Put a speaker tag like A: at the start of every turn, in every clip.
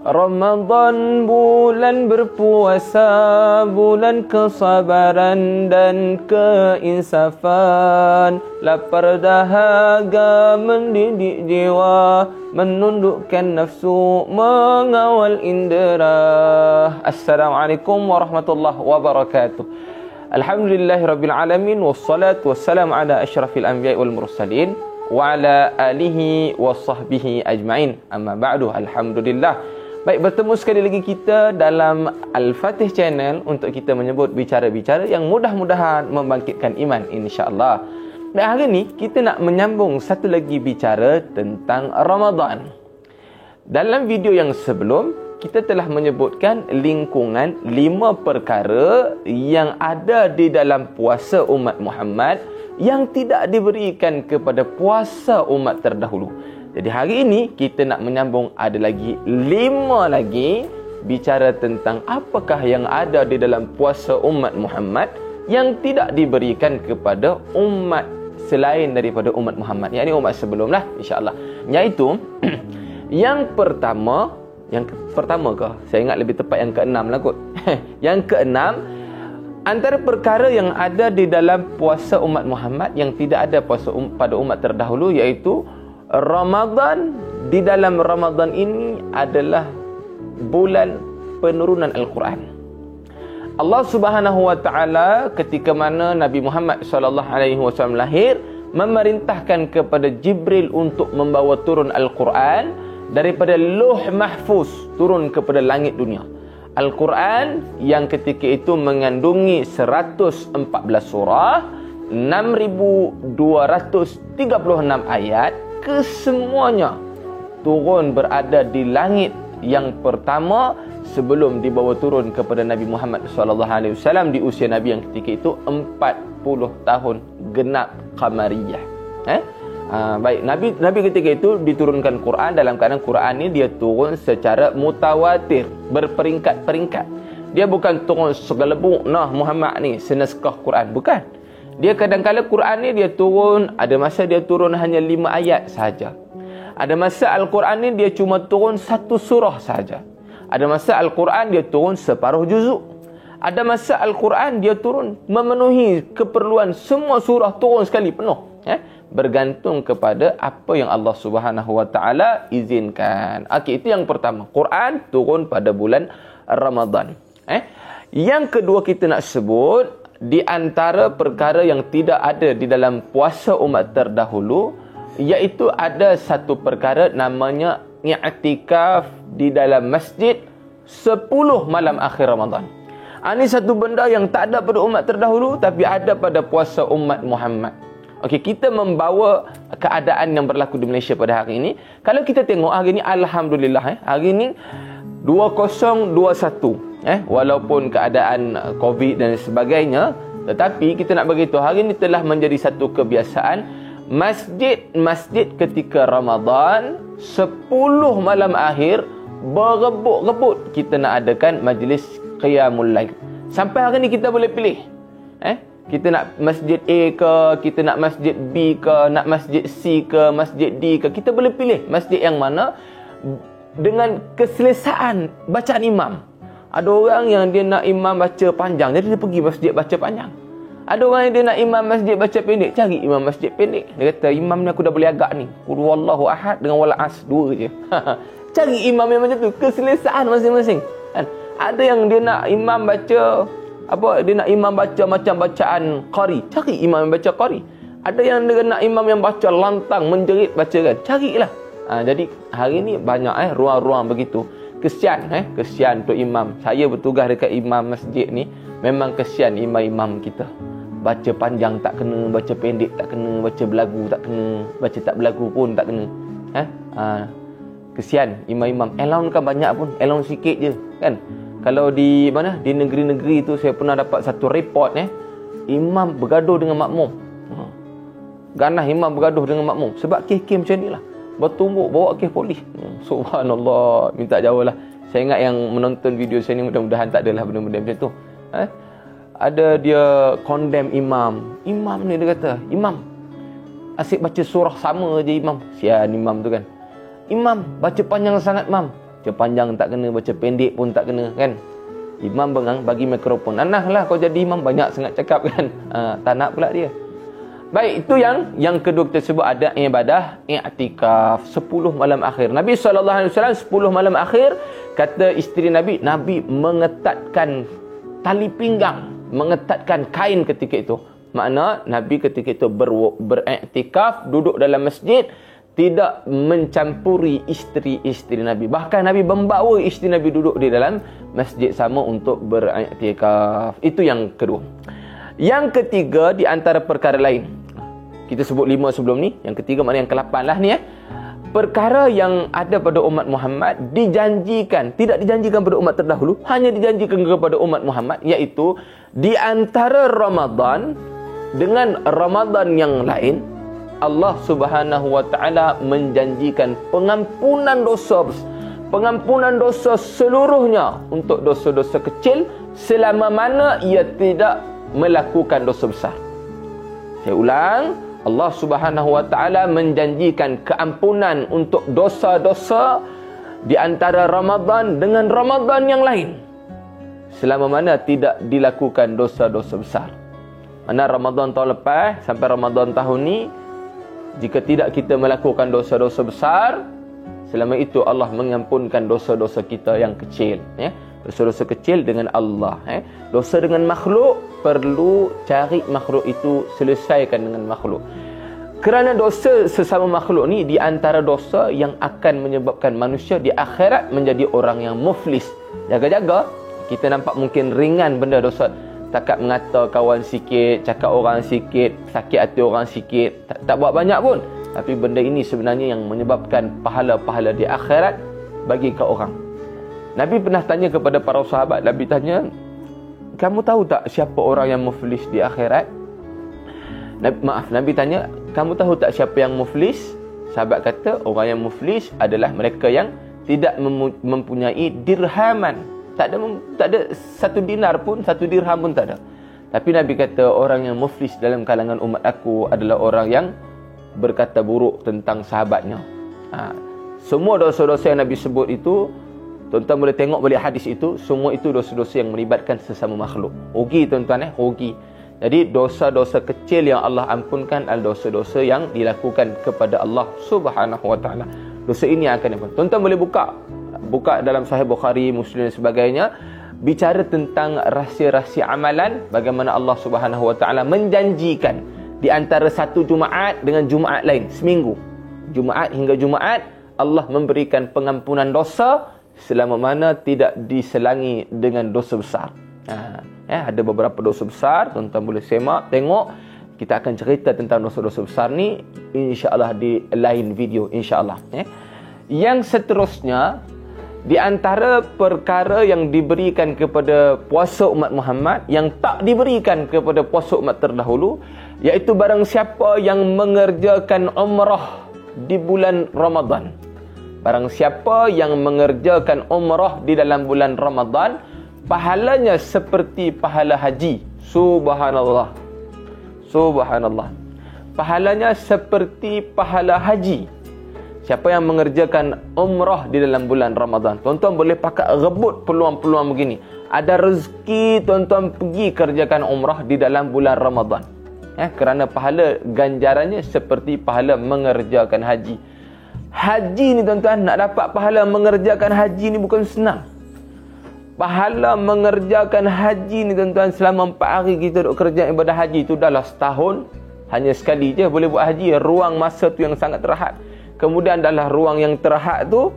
A: Ramadan bulan berpuasa, bulan kesabaran dan keinsafan. Lapar dahaga mendidik jiwa, menundukkan nafsu, mengawal indera. Assalamualaikum warahmatullahi wabarakatuh. Alhamdulillahirabbil alamin, wassalatu wassalamu ala asyrafil anbiya'i wal mursalin wa ala alihi wa sahbihi ajma'in. Amma ba'du. Alhamdulillah. Baik, bertemu sekali lagi kita dalam Al-Fatih Channel untuk kita menyebut bicara-bicara yang mudah-mudahan membangkitkan iman, insya-Allah. Dan hari ini kita nak menyambung satu lagi bicara tentang Ramadan. Dalam video yang sebelum, kita telah menyebutkan lingkungan 5 perkara yang ada di dalam puasa umat Muhammad yang tidak diberikan kepada puasa umat terdahulu. Jadi hari ini kita nak menyambung ada lagi 5 lagi bicara tentang apakah yang ada di dalam puasa umat Muhammad yang tidak diberikan kepada umat selain daripada umat Muhammad. Yang ini umat sebelum lah, insya-Allah. Iaitu yang pertama ke? Saya ingat lebih tepat yang ke-6 lah kot. Yang ke-6, antara perkara yang ada di dalam puasa umat Muhammad yang tidak ada puasa pada umat terdahulu, iaitu Ramadan. Di dalam Ramadan ini adalah bulan penurunan Al-Quran. Allah Subhanahu wa taala ketika mana Nabi Muhammad sallallahu alaihi wasallam lahir, memerintahkan kepada Jibril untuk membawa turun Al-Quran daripada Lauh Mahfuz turun kepada langit dunia. Al-Quran yang ketika itu mengandungi 114 surah, 6,236 ayat, kesemuanya turun berada di langit yang pertama sebelum dibawa turun kepada Nabi Muhammad SAW di usia Nabi yang ketika itu 40 tahun genap qamariyah. Baik, Nabi ketika itu diturunkan Quran dalam keadaan Quran ni dia turun secara mutawatir, berperingkat-peringkat. Dia bukan turun segelebuk, nah Muhammad ni senaskah Quran, bukan. Dia kadang-kadang Quran ni dia turun, ada masa dia turun hanya 5 ayat sahaja. Ada masa Al-Quran ni dia cuma turun 1 surah sahaja. Ada masa Al-Quran dia turun separuh juzuk. Ada masa Al-Quran dia turun memenuhi keperluan semua surah, turun sekali penuh. Bergantung kepada apa yang Allah Subhanahu wa taala izinkan. Okey, itu yang pertama. Quran turun pada bulan Ramadan. Yang kedua kita nak sebut, di antara perkara yang tidak ada di dalam puasa umat terdahulu, iaitu ada satu perkara namanya i'tikaf di dalam masjid 10 malam akhir Ramadan. Ini satu benda yang tak ada pada umat terdahulu tapi ada pada puasa umat Muhammad. Okey, kita membawa keadaan yang berlaku di Malaysia pada hari ini. Kalau kita tengok hari ini, alhamdulillah, hari ini 2021. Walaupun keadaan COVID dan sebagainya, tetapi kita nak beritahu hari ini telah menjadi satu kebiasaan masjid-masjid ketika Ramadan 10 malam akhir berebut-rebut kita nak adakan majlis qiyamul lail. Sampai hari ini kita boleh pilih. Kita nak masjid A ke, kita nak masjid B ke, nak masjid C ke, masjid D ke, kita boleh pilih masjid yang mana dengan keselesaan bacaan imam. Ada orang yang dia nak imam baca panjang, jadi dia pergi masjid baca panjang. Ada orang yang dia nak imam masjid baca pendek, cari imam masjid pendek. Dia kata, imam ni aku dah boleh agak ni, qul huwallahu ahad dengan wal as 2 je. Cari imam yang macam tu, keselesaan masing-masing. Ada yang dia nak imam baca dia nak imam baca macam bacaan qari, cari imam yang baca qari. Ada yang dia nak imam yang baca lantang, menjerit baca kan, carilah. Jadi hari ni banyak ruang-ruang begitu. Kesian kesian untuk imam. Saya bertugas dekat imam masjid ni, memang kesian imam-imam kita. Baca panjang tak kena, baca pendek tak kena, baca belagu tak kena, baca tak belagu pun tak kena. Kesian imam-imam. Allowance kan banyak pun, allowance sikit je kan. Kalau di mana, di negeri-negeri tu saya pernah dapat satu report imam bergaduh dengan makmum. Ganas imam bergaduh dengan makmum sebab kes-kes macam ni lah. Bertumbuk bawa kes polis. Subhanallah, minta jauh lah. Saya ingat yang menonton video saya ni mudah-mudahan tak adalah benda-benda macam tu. Ada dia condemn imam. Imam ni dia kata, imam asyik baca surah sama je imam. Sian imam tu kan. Imam baca panjang sangat mam. Baca panjang tak kena, baca pendek pun tak kena kan. Imam bagi mikrofon. Anah lah kau jadi imam, banyak sangat cakap kan. Tak nak pula dia. Baik, itu yang kedua kita sebut ada ibadah i'tikaf 10 malam akhir. Nabi SAW 10 malam akhir, kata isteri Nabi mengetatkan tali pinggang, mengetatkan kain ketika itu. Makna Nabi ketika itu beriktikaf, duduk dalam masjid, tidak mencampuri isteri-isteri Nabi. Bahkan Nabi membawa isteri Nabi duduk di dalam masjid sama untuk beriktikaf. Itu yang kedua. Yang ketiga, di antara perkara lain, kita sebut 5 sebelum ni, yang ketiga makna yang ke-8 lah ni perkara yang ada pada umat Muhammad dijanjikan, tidak dijanjikan pada umat terdahulu, hanya dijanjikan kepada umat Muhammad, iaitu di antara Ramadan dengan Ramadan yang lain, Allah Subhanahu wa taala menjanjikan pengampunan dosa seluruhnya untuk dosa-dosa kecil, selama mana ia tidak melakukan dosa besar. Saya ulang, Allah Subhanahu wa taala menjanjikan keampunan untuk dosa-dosa di antara Ramadan dengan Ramadan yang lain, selama mana tidak dilakukan dosa-dosa besar. Mana Ramadan tahun lepas sampai Ramadan tahun ni, jika tidak kita melakukan dosa-dosa besar, selama itu Allah mengampunkan dosa-dosa kita yang kecil, dosa-dosa kecil dengan Allah. Dosa dengan makhluk, perlu cari makhluk itu, selesaikan dengan makhluk. Kerana dosa sesama makhluk ni di antara dosa yang akan menyebabkan manusia di akhirat menjadi orang yang muflis. Jaga-jaga, kita nampak mungkin ringan benda dosa, takat mengata kawan sikit, cakap orang sikit, sakit hati orang sikit, tak buat banyak pun. Tapi benda ini sebenarnya yang menyebabkan pahala-pahala di akhirat bagi ke orang. Nabi pernah tanya kepada para sahabat, Nabi tanya, kamu tahu tak siapa orang yang muflis di akhirat? Nabi tanya, kamu tahu tak siapa yang muflis? Sahabat kata, orang yang muflis adalah mereka yang tidak mempunyai dirhaman. Tak ada satu dinar pun, satu dirham pun tak ada. Tapi Nabi kata, orang yang muflis dalam kalangan umat aku adalah orang yang berkata buruk tentang sahabatnya. Semua dosa-dosa yang Nabi sebut itu, tuan-tuan boleh tengok balik hadis itu, semua itu dosa-dosa yang melibatkan sesama makhluk. Rugi tuan-tuan, rugi. Jadi dosa-dosa kecil yang Allah ampunkan adalah dosa-dosa yang dilakukan kepada Allah Subhanahu wa taala. Dosa ini akan apa? Tuan-tuan boleh buka dalam Sahih Bukhari, Muslim dan sebagainya, bicara tentang rahsia-rahsia amalan, bagaimana Allah Subhanahu wa taala menjanjikan di antara satu Jumaat dengan Jumaat lain, seminggu, Jumaat hingga Jumaat, Allah memberikan pengampunan dosa selama mana tidak diselangi dengan dosa besar. Ada beberapa dosa besar, tuan-tuan boleh semak, tengok. Kita akan cerita tentang dosa-dosa besar ni insya-Allah di lain video, insya-Allah. Yang seterusnya, di antara perkara yang diberikan kepada puasa umat Muhammad yang tak diberikan kepada puasa umat terdahulu, iaitu barang siapa yang mengerjakan umrah di bulan Ramadan. Barang siapa yang mengerjakan umrah di dalam bulan Ramadan, pahalanya seperti pahala haji. Subhanallah. Subhanallah. Pahalanya seperti pahala haji. Siapa yang mengerjakan umrah di dalam bulan Ramadan. Tuan-tuan boleh pakai rebut peluang-peluang begini. Ada rezeki, tuan-tuan pergi kerjakan umrah di dalam bulan Ramadan. Kerana pahala ganjarannya seperti pahala mengerjakan haji. Haji ni tuan-tuan, nak dapat pahala mengerjakan haji ni bukan senang. Pahala mengerjakan haji ni tuan-tuan, selama 4 hari kita duk kerja ibadah haji tu, dahlah setahun hanya sekali je boleh buat haji. Ruang masa tu yang sangat terhad. Kemudian dalam ruang yang terhad tu,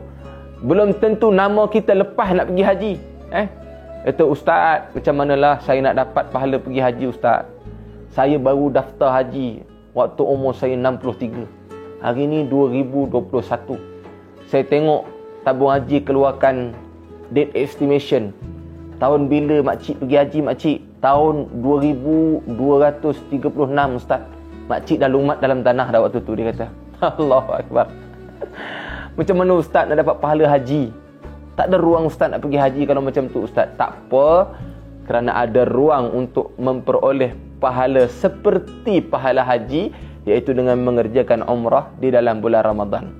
A: belum tentu nama kita lepas nak pergi haji. Kata, ustaz, macam manalah saya nak dapat pahala pergi haji ustaz? Saya baru daftar haji waktu umur saya 63. Hari ni 2021. Saya tengok tabung haji keluarkan date estimation. Tahun bila makcik pergi haji makcik? Tahun 2236 ustaz. Makcik dah lumat dalam tanah dah waktu tu, dia kata. Allahu Akbar. Macam mana ustaz nak dapat pahala haji? Tak ada ruang ustaz nak pergi haji kalau macam tu ustaz. Tak apa, kerana ada ruang untuk memperoleh pahala seperti pahala haji, iaitu dengan mengerjakan umrah di dalam bulan Ramadan.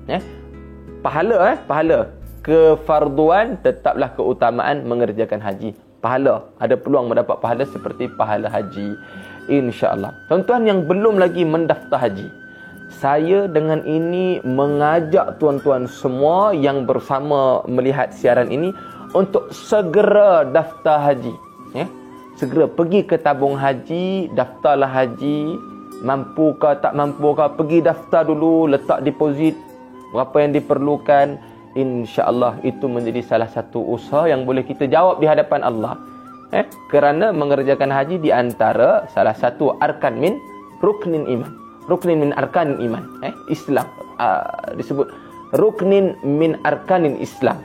A: Pahala kefarduan, tetaplah keutamaan mengerjakan haji. Pahala, ada peluang mendapat pahala seperti pahala haji, insya-Allah. Tuan-tuan yang belum lagi mendaftar haji, saya dengan ini mengajak tuan-tuan semua yang bersama melihat siaran ini untuk segera daftar haji, ya. Segera pergi ke tabung haji, daftarlah haji. Mampu ke tak mampu ke, pergi daftar dulu, letak deposit berapa yang diperlukan. InsyaAllah itu menjadi salah satu usaha yang boleh kita jawab di hadapan Allah. Kerana mengerjakan haji di antara salah satu arkan min ruknin iman. Ruknin min arkanin iman. Islam. Disebut ruknin min arkanin Islam.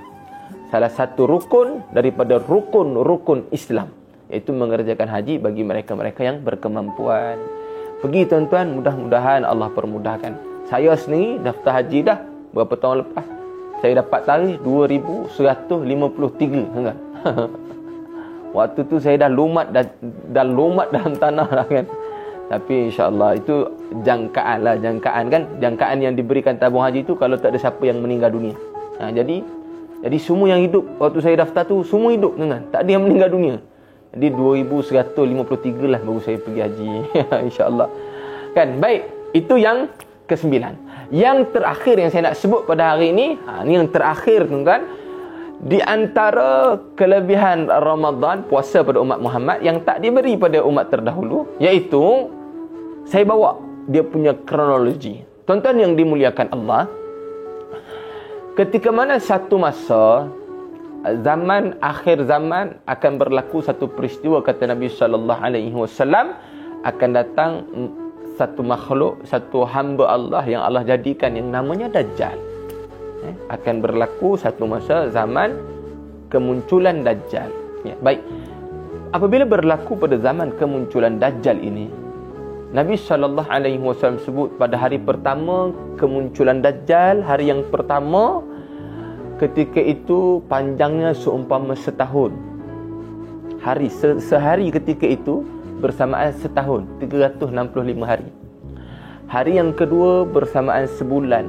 A: Salah satu rukun daripada rukun-rukun Islam, iaitu mengerjakan haji bagi mereka-mereka yang berkemampuan. Pergi tuan-tuan, mudah-mudahan Allah permudahkan. Saya sendiri daftar haji dah berapa tahun lepas. Saya dapat tarikh 2153 kan. Waktu tu saya dah lumat dalam tanah lah kan. Tapi insya-Allah itu jangkaan lah, jangkaan kan. Jangkaan yang diberikan tabung haji itu kalau tak ada siapa yang meninggal dunia. Jadi semua yang hidup waktu saya daftar tu semua hidup kan. Tak ada yang meninggal dunia. Jadi 2153 lah baru saya pergi haji. InsyaAllah. Kan? Baik. Itu yang ke-9. Yang terakhir yang saya nak sebut pada hari ini. Ini yang terakhir kan. Di antara kelebihan Ramadan, puasa pada umat Muhammad yang tak diberi pada umat terdahulu. Iaitu, saya bawa dia punya kronologi. Tuan-tuan yang dimuliakan Allah. Ketika mana satu masa zaman akhir zaman akan berlaku satu peristiwa, kata Nabi sallallahu alaihi wasallam, akan datang satu makhluk, satu hamba Allah yang Allah jadikan yang namanya Dajjal. Akan berlaku satu masa zaman kemunculan Dajjal. Baik. Apabila berlaku pada zaman kemunculan Dajjal ini, Nabi sallallahu alaihi wasallam sebut pada hari pertama kemunculan Dajjal, hari yang pertama, ketika itu panjangnya seumpama setahun. Sehari ketika itu bersamaan setahun, 365 hari. Hari yang kedua bersamaan sebulan,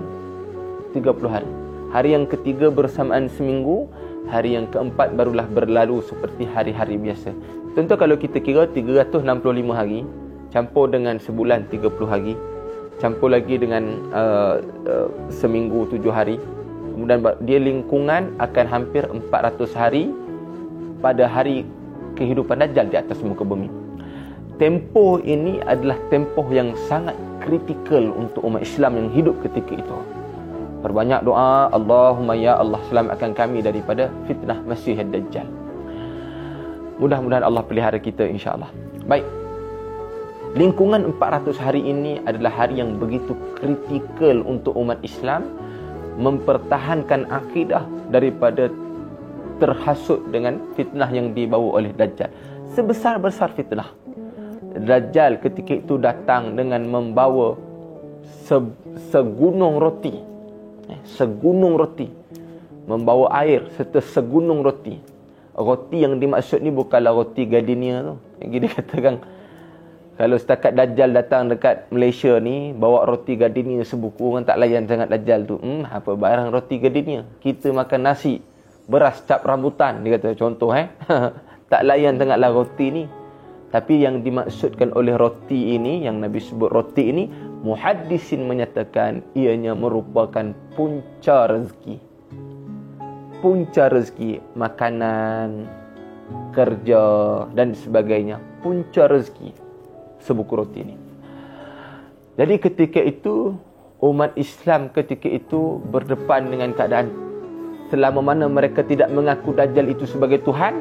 A: 30 hari. Hari yang ketiga bersamaan seminggu. Hari yang keempat barulah berlalu seperti hari-hari biasa. Tentu kalau kita kira 365 hari campur dengan sebulan 30 hari, campur lagi dengan seminggu 7 hari, kemudian dia lingkungan akan hampir 400 hari pada hari kehidupan Dajjal di atas muka bumi. Tempoh ini adalah tempoh yang sangat kritikal untuk umat Islam yang hidup ketika itu. Perbanyak doa, Allahumma ya Allah selamatkan kami daripada fitnah Masih Dajjal. Mudah-mudahan Allah pelihara kita insya-Allah. Baik. Lingkungan 400 hari ini adalah hari yang begitu kritikal untuk umat Islam mempertahankan akidah daripada terhasut dengan fitnah yang dibawa oleh Dajjal. Sebesar-besar fitnah, Dajjal ketika itu datang dengan membawa segunung roti. Segunung roti. Membawa air serta segunung roti. Roti yang dimaksud ni bukanlah roti gardenia tu. Yang dia katakan, kalau setakat Dajjal datang dekat Malaysia ni, bawa roti gardenia sebuku, orang tak layan sangat Dajjal tu. Apa barang roti gardenia? Kita makan nasi, beras cap rambutan, dia kata contoh tak layan sangatlah roti ni. Tapi yang dimaksudkan oleh roti ini, yang Nabi sebut roti ini, muhaddisin menyatakan ianya merupakan punca rezeki. Punca rezeki, makanan, kerja dan sebagainya. Punca rezeki sebuku roti ini. Jadi ketika itu umat Islam ketika itu berdepan dengan keadaan selama mana mereka tidak mengaku Dajjal itu sebagai Tuhan,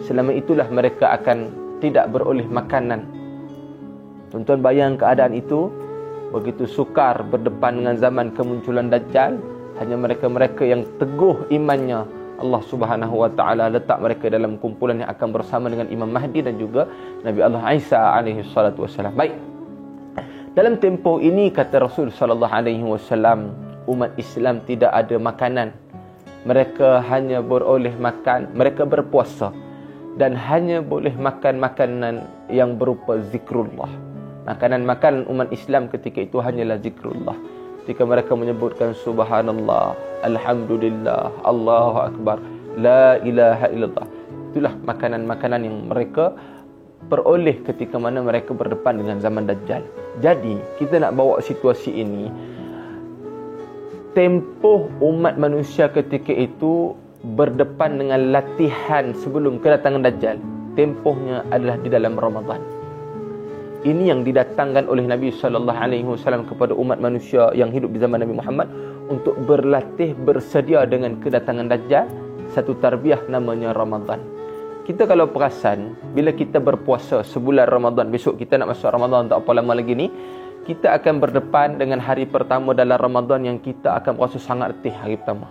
A: selama itulah mereka akan tidak beroleh makanan. Tuan-tuan bayang keadaan itu, begitu sukar berdepan dengan zaman kemunculan Dajjal. Hanya mereka-mereka yang teguh imannya, Allah Subhanahu wa taala letak mereka dalam kumpulan yang akan bersama dengan Imam Mahdi dan juga Nabi Allah Isa alaihi salatu wasallam. Baik. Dalam tempoh ini kata Rasul sallallahu alaihi wasallam, umat Islam tidak ada makanan. Mereka hanya beroleh makan, mereka berpuasa dan hanya boleh makan makanan yang berupa zikrullah. Makanan-makanan umat Islam ketika itu hanyalah zikrullah. ketika mereka menyebutkan subhanallah, alhamdulillah, Allahu akbar, la ilaha illallah. Itulah makanan-makanan yang mereka peroleh ketika mana mereka berdepan dengan zaman Dajjal. Jadi, kita nak bawa situasi ini, tempoh umat manusia ketika itu berdepan dengan latihan sebelum kedatangan Dajjal. Tempohnya adalah di dalam Ramadan. Ini yang didatangkan oleh Nabi SAW kepada umat manusia yang hidup di zaman Nabi Muhammad untuk berlatih, bersedia dengan kedatangan Dajjal. Satu tarbiyah namanya Ramadan. Kita kalau perasan, bila kita berpuasa sebulan Ramadan, besok kita nak masuk Ramadan tak apa lama lagi ni, kita akan berdepan dengan hari pertama dalam Ramadan yang kita akan berasa sangat letih hari pertama.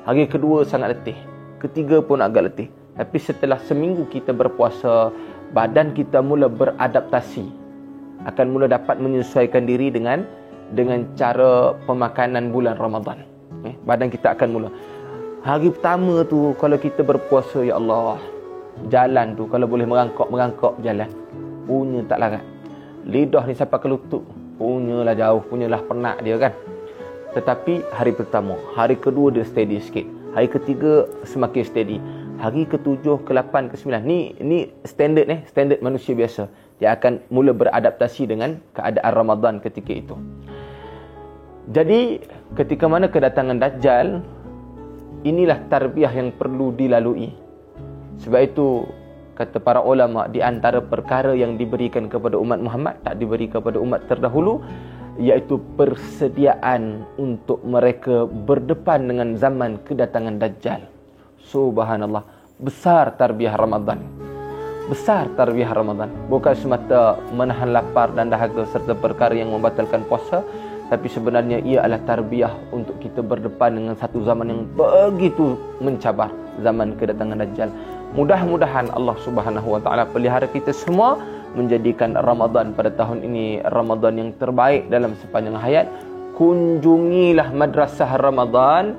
A: Hari kedua sangat letih. Ketiga pun agak letih. Tapi setelah seminggu kita berpuasa, badan kita mula beradaptasi. Akan mula dapat menyesuaikan diri dengan cara pemakanan bulan Ramadan. Badan kita akan mula. Hari pertama tu kalau kita berpuasa, ya Allah, jalan tu kalau boleh merangkak jalan, punya tak larat. Lidah ni sampai ke lutut, punyalah jauh, punyalah penat dia kan. Tetapi hari pertama, hari kedua dia steady sikit, hari ketiga semakin steady, hari ke-7, ke-8, ke-9 ni standard manusia biasa. Dia akan mula beradaptasi dengan keadaan Ramadan ketika itu. Jadi ketika mana kedatangan Dajjal, inilah tarbiyah yang perlu dilalui. Sebab itu kata para ulama, di antara perkara yang diberikan kepada umat Muhammad tak diberi kepada umat terdahulu, iaitu persediaan untuk mereka berdepan dengan zaman kedatangan Dajjal. Subhanallah, besar tarbiyah Ramadan. Besar tarbiyah Ramadan. Bukan semata menahan lapar dan dahaga serta perkara yang membatalkan puasa, tapi sebenarnya ia adalah tarbiyah untuk kita berdepan dengan satu zaman yang begitu mencabar, zaman kedatangan Dajjal. Mudah-mudahan Allah Subhanahu wa taala pelihara kita semua, menjadikan Ramadan pada tahun ini Ramadan yang terbaik dalam sepanjang hayat. Kunjungilah madrasah Ramadan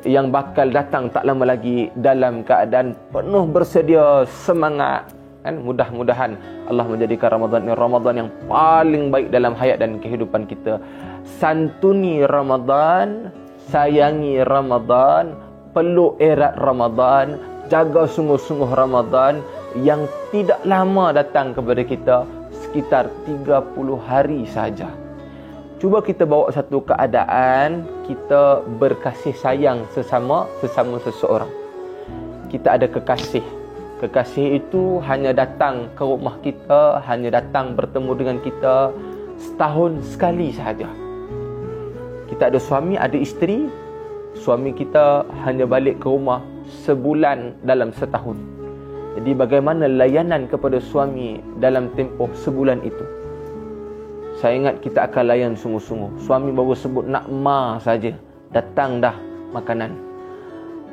A: yang bakal datang tak lama lagi dalam keadaan penuh bersedia, semangat kan. Mudah-mudahan Allah menjadikan Ramadan ini Ramadan yang paling baik dalam hayat dan kehidupan kita. Santuni Ramadan, sayangi Ramadan, peluk erat Ramadan, jaga sungguh-sungguh Ramadan yang tidak lama datang kepada kita, sekitar 30 hari saja. Cuba kita bawa satu keadaan kita berkasih sayang sesama seseorang. Kita ada kekasih. Kekasih itu hanya datang ke rumah kita, hanya datang bertemu dengan kita setahun sekali sahaja. Kita ada suami, ada isteri. Suami kita hanya balik ke rumah sebulan dalam setahun. Jadi bagaimana layanan kepada suami dalam tempoh sebulan itu? Saya ingat kita akan layan sungguh-sungguh. Suami baru sebut nak ma saja, datang dah makanan.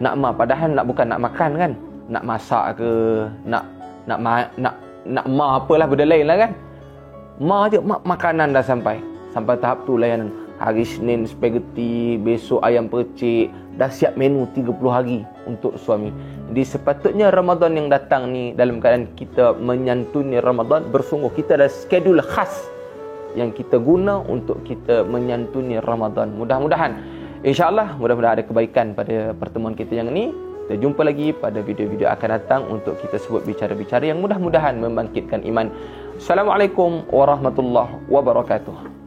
A: Nak ma, padahal bukan nak makan kan? Nak masak ke, nak ma apalah, benda lain lah kan? Ma je, makanan dah sampai. Sampai tahap tu layanan. Hari Senin spaghetti, besok ayam percik, dah siap menu 30 hari untuk suami. Jadi sepatutnya Ramadan yang datang ni dalam keadaan kita menyantuni Ramadan bersungguh. Kita ada skedul khas yang kita guna untuk kita menyantuni Ramadan. Mudah-mudahan, insya-Allah, mudah-mudahan ada kebaikan pada pertemuan kita yang ini. Kita jumpa lagi pada video-video akan datang untuk kita sebut bicara-bicara yang mudah-mudahan membangkitkan iman. Assalamualaikum warahmatullahi wabarakatuh.